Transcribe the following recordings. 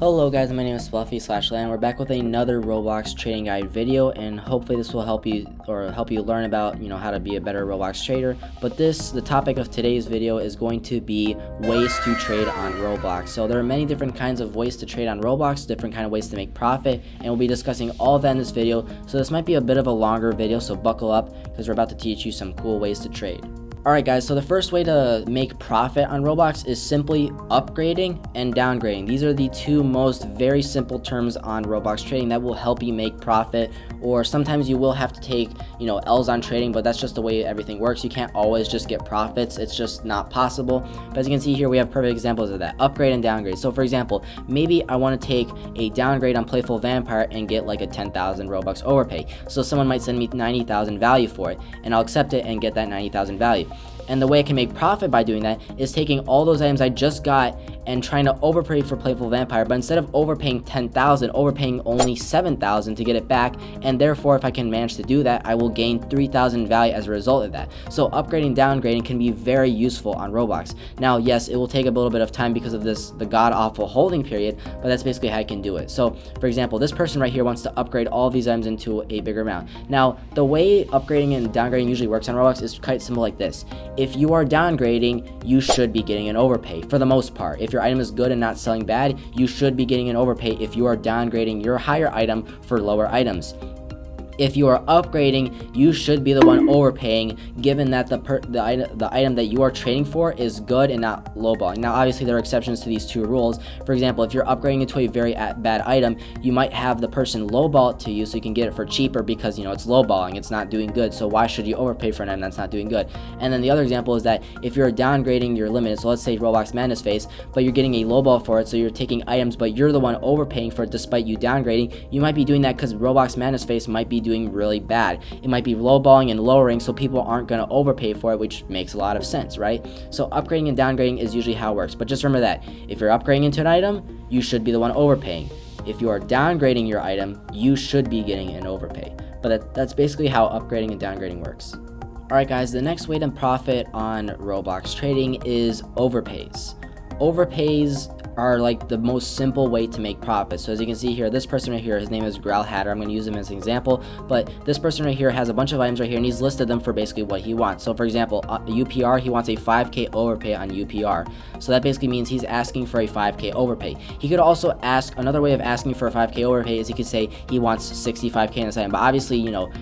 Hello guys, my name is Fluffy/Land. We're back with another Roblox trading guide video, and hopefully this will help you learn about how to be a better Roblox trader. But the topic of today's video is going to be ways to trade on Roblox. So there are many different kinds of ways to trade on Roblox, different kind of ways to make profit, and we'll be discussing all of that in this video. So this might be a bit of a longer video, so buckle up because we're about to teach you some cool ways to trade. Alright guys, so the first way to make profit on Roblox is simply upgrading and downgrading. These are the two most very simple terms on Roblox trading that will help you make profit, or sometimes you will have to take L's on trading, but that's just the way everything works. You can't always just get profits, it's just not possible. But as you can see here, we have perfect examples of that, upgrade and downgrade. So for example, maybe I want to take a downgrade on Playful Vampire and get like a 10,000 Robux overpay. So someone might send me 90,000 value for it, and I'll accept it and get that 90,000 value. And the way I can make profit by doing that is taking all those items I just got and trying to overpay for Playful Vampire, but instead of overpaying 10,000, overpaying only 7,000 to get it back, and therefore if I can manage to do that, I will gain 3,000 value as a result of that. So upgrading and downgrading can be very useful on Roblox. Now yes, it will take a little bit of time because of the god-awful holding period, but that's basically how I can do it. So for example, this person right here wants to upgrade all of these items into a bigger amount. Now the way upgrading and downgrading usually works on Roblox is quite simple like this. If you are downgrading, you should be getting an overpay for the most part. If your item is good and not selling bad, you should be getting an overpay if you are downgrading your higher item for lower items. If you are upgrading, you should be the one overpaying, given that the item that you are trading for is good and not lowballing. Now obviously there are exceptions to these two rules. For example, if you're upgrading into a very bad item, you might have the person lowball it to you so you can get it for cheaper because it's lowballing, it's not doing good, so why should you overpay for an item that's not doing good? And then the other example is that if you're downgrading your limited, so let's say Roblox Madness Face, but you're getting a lowball for it, so you're taking items but you're the one overpaying for it despite you downgrading, you might be doing that because Roblox Madness Face might be doing really bad. It might be lowballing and lowering, so people aren't going to overpay for it, which makes a lot of sense, right? So upgrading and downgrading is usually how it works. But just remember that if you're upgrading into an item, you should be the one overpaying. If you are downgrading your item, you should be getting an overpay. But that's basically how upgrading and downgrading works. Alright guys, the next way to profit on Roblox trading is overpays. Overpays are like the most simple way to make profit. So as you can see here, this person right here, his name is Growl Hatter. I'm going to use him as an example, but this person right here has a bunch of items right here and he's listed them for basically what he wants. So for example, UPR, he wants a 5k overpay on UPR. So that basically means he's asking for a 5k overpay. He could also ask, another way of asking for a 5k overpay is he could say he wants 65k on this item, but obviously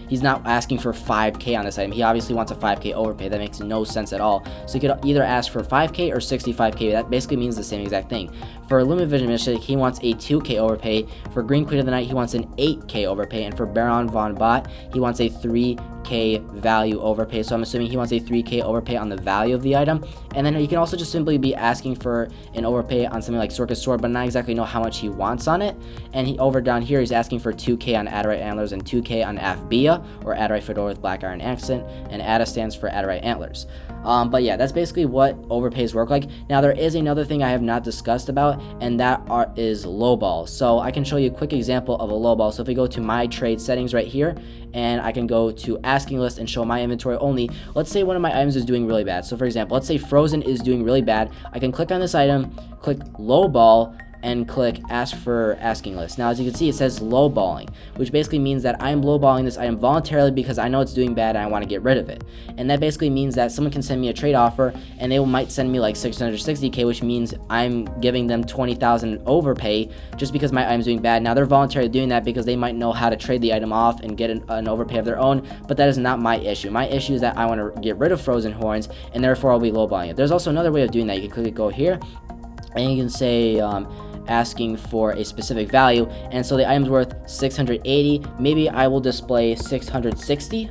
he's not asking for 5k on this item. He obviously wants a 5k overpay. That makes no sense at all. So you could either ask for 5k or 65k. That basically means the same exact thing. For Illumina Vision Mystic, he wants a 2k overpay. For Green Queen of the Night, he wants an 8k overpay. And for Baron Von Bot, he wants a 3k value overpay. So I'm assuming he wants a 3k overpay on the value of the item. And then you can also just simply be asking for an overpay on something like Circus Sword, but not exactly know how much he wants on it. And over down here, he's asking for 2k on Adderite Antlers and 2k on Afbia, or Adderite Fedora with Black Iron Accent. And Ada stands for Adderite Antlers. But yeah, that's basically what overpays work like. Now there is another thing I have not discussed about, and that is lowball. So I can show you a quick example of a lowball. So if we go to my trade settings right here, and I can go to asking list and show my inventory only. Let's say one of my items is doing really bad. So for example, let's say Frozen is doing really bad. I can click on this item, click lowball, and click ask for asking list. Now as you can see, it says lowballing, which basically means that I'm lowballing this item voluntarily because I know it's doing bad and I want to get rid of it. And that basically means that someone can send me a trade offer and they might send me like 660k, which means I'm giving them 20,000 overpay just because my item's doing bad. Now they're voluntarily doing that because they might know how to trade the item off and get an overpay of their own, but that is not my issue. My issue is that I want to get rid of Frozen Horns, and therefore I'll be lowballing it. There's also another way of doing that. You can click go here and you can say asking for a specific value, and so the item's worth 680. Maybe I will display 660,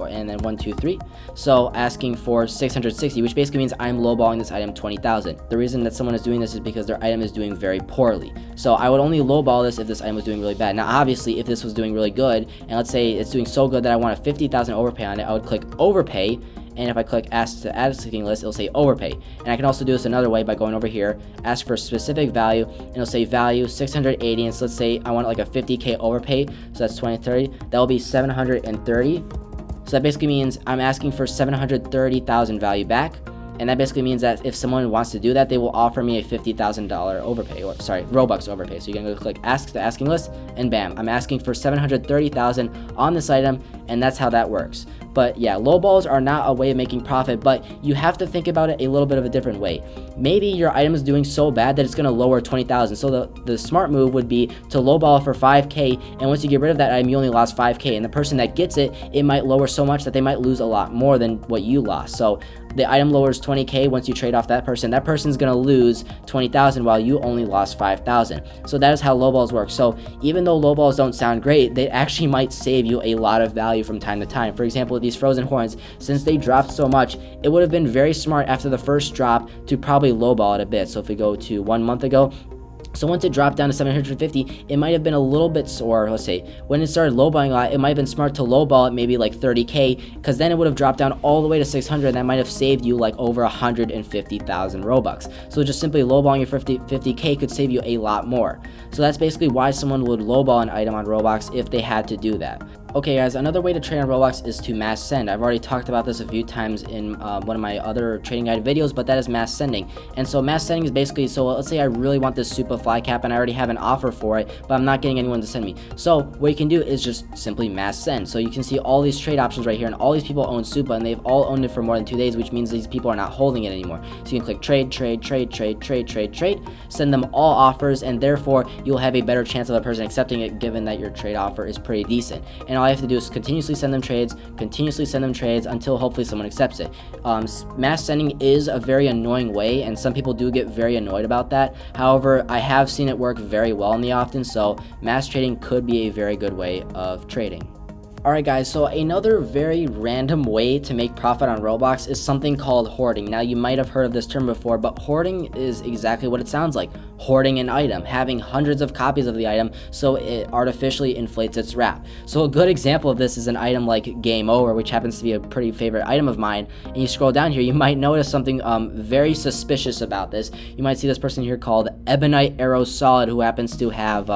and then 1 2 3, so asking for 660, which basically means I'm lowballing this item 20,000. The reason that someone is doing this is because their item is doing very poorly. So I would only lowball this if this item was doing really bad. Now obviously if this was doing really good, and let's say it's doing so good that I want a 50,000 overpay on it, I would click overpay, and if I click ask to add a sticking list, it'll say overpay. And I can also do this another way by going over here, ask for a specific value, and it'll say value 680, and so let's say I want like a 50k overpay, so that's 2030, that will be 730. So that basically means I'm asking for 730,000 value back. And that basically means that if someone wants to do that, they will offer me a $50,000 overpay, or sorry, Robux overpay. So you're gonna go click ask the asking list, and bam, I'm asking for 730,000 on this item, and that's how that works. But yeah, lowballs are not a way of making profit, but you have to think about it a little bit of a different way. Maybe your item is doing so bad that it's going to lower 20,000. So the smart move would be to lowball for 5K, and once you get rid of that item, you only lost 5K, and the person that gets it, it might lower so much that they might lose a lot more than what you lost. So the item lowers 20K once you trade off that person's going to lose 20,000 while you only lost 5,000. So that is how lowballs work. So even though lowballs don't sound great, they actually might save you a lot of value from time to time. For example, these frozen horns, since they dropped so much, it would have been very smart after the first drop to probably lowball it a bit. So if we go to 1 month ago, so once it dropped down to 750, it might have been a little bit, or let's say when it started lowballing a lot, it might have been smart to lowball it maybe like 30K, because then it would have dropped down all the way to 600, and that might have saved you like over 150,000 Robux. So just simply lowballing your 50K could save you a lot more. So that's basically why someone would lowball an item on Roblox if they had to do that. Okay guys, another way to trade on Roblox is to mass send. I've already talked about this a few times in one of my other trading guide videos, but that is mass sending. And so mass sending is basically, so let's say I really want this super fly cap and I already have an offer for it, but I'm not getting anyone to send me. So what you can do is just simply mass send. So you can see all these trade options right here, and all these people own Supa, and they've all owned it for more than 2 days, which means these people are not holding it anymore. So you can click trade, trade, trade, trade, trade, trade, trade, send them all offers, and therefore you'll have a better chance of a person accepting it given that your trade offer is pretty decent. And all you have to do is continuously send them trades until hopefully someone accepts it. Mass sending is a very annoying way, and some people do get very annoyed about that. However, I have seen it work very well in the often, so mass trading could be a very good way of trading. Alright guys, so another very random way to make profit on Roblox is something called hoarding. Now you might have heard of this term before, but hoarding is exactly what it sounds like. Hoarding an item, having hundreds of copies of the item so it artificially inflates its wrap. So a good example of this is an item like Game Over, which happens to be a pretty favorite item of mine. And you scroll down here, you might notice something very suspicious about this. You might see this person here called Ebonite Arrow Solid, who happens to have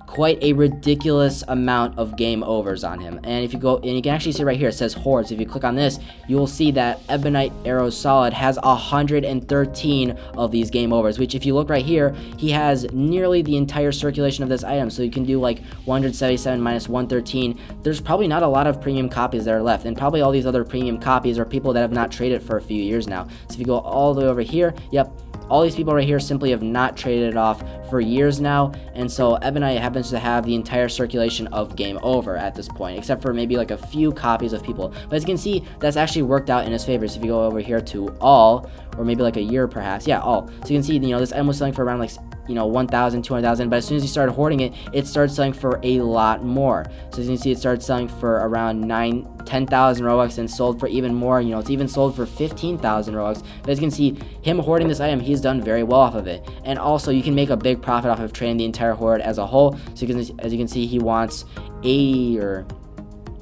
quite a ridiculous amount of game overs on him. And if you go, and you can actually see right here, it says hoards. If you click on this, you will see that Ebonite Arrow Solid has 113 of these game overs, which if you look right here, he has nearly the entire circulation of this item. So you can do like 177 minus 113. There's probably not a lot of premium copies that are left, and probably all these other premium copies are people that have not traded for a few years now. So if you go all the way over here, yep, all these people right here simply have not traded it off for years now, and so Ebonite happens to have the entire circulation of Game Over at this point, except for maybe like a few copies of people. But as you can see, that's actually worked out in his favor. So if you go over here to all, or maybe like a year perhaps, yeah, all. So you can see, you know, this item was selling for around like, you know, 1,000, 200,000, but as soon as you started hoarding it, it started selling for a lot more. So as you can see, it started selling for around 10,000 Robux and sold for even more. You know, it's even sold for 15,000 Robux. But as you can see, him hoarding this item, he's done very well off of it. And also, you can make a big profit off of trading the entire hoard as a whole. So you can, as you can see, he wants 80, or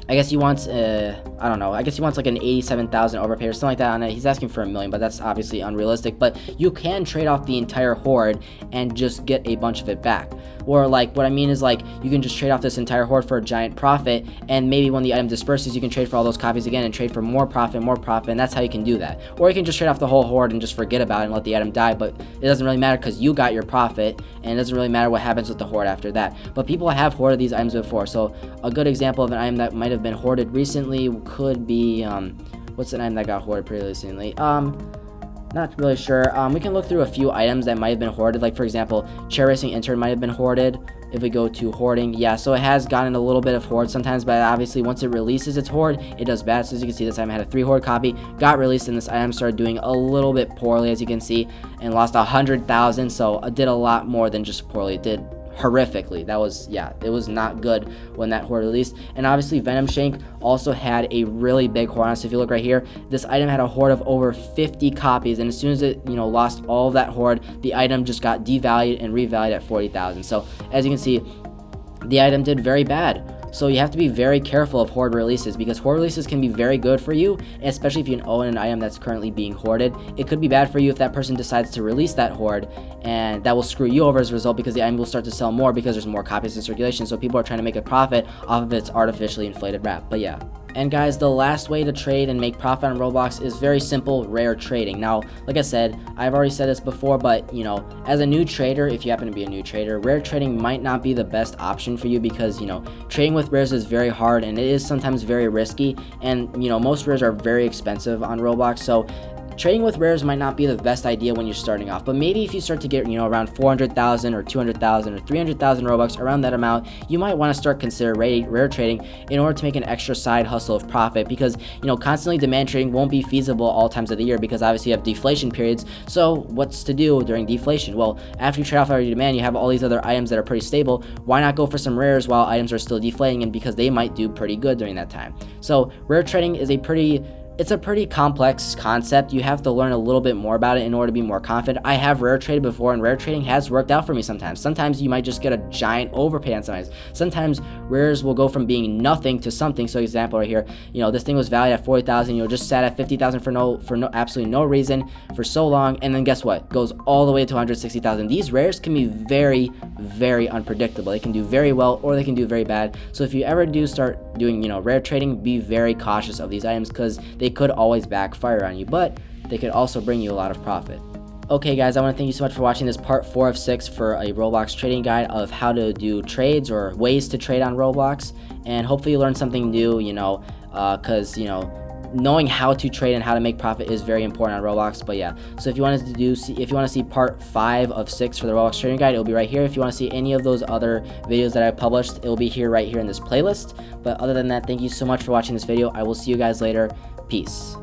I guess he wants, I don't know, I guess he wants like an 87,000 overpay or something like that on it. He's asking for $1 million, but that's obviously unrealistic. But you can trade off the entire hoard and just get a bunch of it back. Or like, what I mean is like, you can just trade off this entire hoard for a giant profit, and maybe when the item disperses, you can trade for all those copies again and trade for more profit, and that's how you can do that. Or you can just trade off the whole hoard and just forget about it and let the item die, but it doesn't really matter because you got your profit, and it doesn't really matter what happens with the hoard after that. But people have hoarded these items before, so a good example of an item that might have been hoarded recently could be, what's an item that got hoarded pretty recently? Not really sure. We can look through a few items that might have been hoarded, like for example, Chair Racing Intern might have been hoarded. If we go to hoarding, yeah, so it has gotten a little bit of hoard sometimes, but obviously once it releases its hoard, it does bad. So as you can see, this item had a 3 hoard copy, got released, and this item started doing a little bit poorly, as you can see, and lost 100,000. So it did a lot more than just poorly. It did horrifically. That was, yeah, it was not good when that hoard released. And obviously Venom Shank also had a really big hoard on it. So if you look right here, this item had a hoard of over 50 copies, and as soon as it, you know, lost all of that hoard, the item just got devalued and revalued at 40,000. So as you can see, the item did very bad. So you have to be very careful of hoard releases, because hoard releases can be very good for you, especially if you own an item that's currently being hoarded. It could be bad for you if that person decides to release that hoard, and that will screw you over as a result, because the item will start to sell more because there's more copies in circulation. So people are trying to make a profit off of its artificially inflated wrap. But yeah. And guys, the last way to trade and make profit on Roblox is very simple: rare trading. Now, like I said, I've already said this before, but as a new trader, if you happen to be a new trader, rare trading might not be the best option for you, because trading with rares is very hard and it is sometimes very risky, and most rares are very expensive on Roblox. So trading with rares might not be the best idea when you're starting off, but maybe if you start to get around 400,000 or 200,000 or 300,000 Robux, around that amount, you might want to start consider rare trading in order to make an extra side hustle of profit, because constantly demand trading won't be feasible all times of the year, because obviously you have deflation periods. So what's to do during deflation? Well, after you trade off all your demand, you have all these other items that are pretty stable. Why not go for some rares while items are still deflating, and because they might do pretty good during that time? So rare trading is it's a pretty complex concept. You have to learn a little bit more about it in order to be more confident. I have rare traded before, and rare trading has worked out for me sometimes. Sometimes you might just get a giant overpay on sometimes. Sometimes rares will go from being nothing to something. So example right here, this thing was valued at 40,000, just sat at 50,000 for absolutely no reason for so long, and then guess what? Goes all the way to 160,000. These rares can be very, very unpredictable. They can do very well or they can do very bad. So if you ever do start doing rare trading, be very cautious of these items, because they could always backfire on you, but they could also bring you a lot of profit. Okay guys, I want to thank you so much for watching this part 4 of 6 for a Roblox trading guide of how to do trades or ways to trade on Roblox, and hopefully you learned something new, because knowing how to trade and how to make profit is very important on Roblox. But yeah, so if you want to see part 5 of 6 for the Roblox trading guide, it'll be right here. If you want to see any of those other videos that I published, it'll be right here in this playlist. But other than that, thank you so much for watching this video. I will see you guys later. Peace.